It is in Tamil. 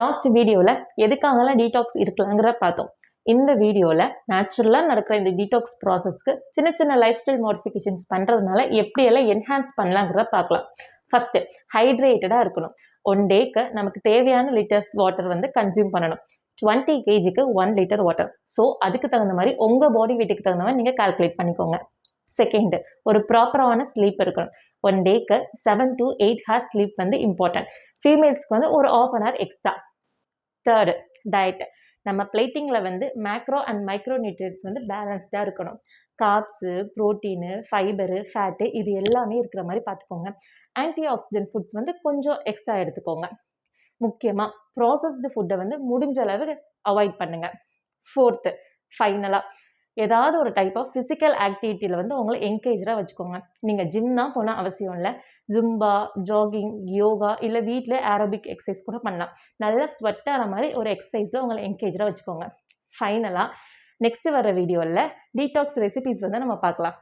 லாஸ்ட் வீடியோவில் எதுக்காகலாம் டீடாக்ஸ் இருக்கலாங்கிறத பார்த்தோம். இந்த வீடியோவில் நேச்சுரலாக நடக்கிற இந்த டீடாக்ஸ் ப்ராசஸ்க்கு சின்ன சின்ன லைஃப் ஸ்டைல் மாடிஃபிகேஷன்ஸ் பண்ணுறதுனால எப்படியெல்லாம் என்ஹான்ஸ் பண்ணலாங்கிறத பார்க்கலாம். ஃபர்ஸ்ட், ஹைட்ரேட்டடாக இருக்கணும். ஒன் டேக்கு நமக்கு தேவையான லிட்டர்ஸ் வாட்டர் வந்து கன்சியூம் பண்ணணும். 20 kgக்கு 1 லிட்டர் வாட்டர். ஸோ அதுக்கு தகுந்த மாதிரி உங்கள் பாடி வெயிட்டுக்கு தகுந்த மாதிரி நீங்கள் கால்குலேட் பண்ணிக்கோங்க. செகண்ட், ஒரு ப்ராப்பரான ஸ்லீப் இருக்கணும். ஒன் டேக்கு 7 to 8 ஹார்ஸ் ஸ்லீப் வந்து இம்பார்ட்டன்ட். ஃபீமேல்ஸ்க்கு வந்து ஒரு ½ hour எக்ஸ்ட்ரா. Third, diet. நம்ம பிளேட்டிங்கில் வந்து மேக்ரோ அண்ட் மைக்ரோ நியூட்ரியன்ட்ஸ் வந்து பேலன்ஸ்டாக இருக்கணும். கார்ப்ஸு, ப்ரோட்டீனு, ஃபைபரு, ஃபேட்டு இது எல்லாமே இருக்கிற மாதிரி பார்த்துக்கோங்க. ஆன்டி ஆக்சிடென்ட் ஃபுட்ஸ் வந்து கொஞ்சம் எக்ஸ்ட்ரா எடுத்துக்கோங்க. முக்கியமாக ப்ராசஸ்டு ஃபுட்டை வந்து முடிஞ்ச அளவுக்கு அவாய்ட் பண்ணுங்க. ஃபோர்த்து, ஃபைனலாக ஏதாவது ஒரு டைப் ஆஃப் ஃபிசிக்கல் ஆக்டிவிட்டியில் வந்து உங்களை என்கேஜாக வச்சுக்கோங்க. நீங்கள் ஜிம் தான் போனால் அவசியம் இல்லை. ஜும்பா, ஜாகிங், யோகா இல்லை வீட்டில் ஏரோபிக் எக்ஸசைஸ் கூட பண்ணலாம். நல்லா ஸ்வெட் ஆகிற மாதிரி ஒரு எக்ஸசைஸில் உங்களை என்கேஜாக வச்சுக்கோங்க. ஃபைனலாக நெக்ஸ்ட் வர வீடியோவில் டீடாக்ஸ் ரெசிபிஸ் வந்து நம்ம பார்க்கலாம்.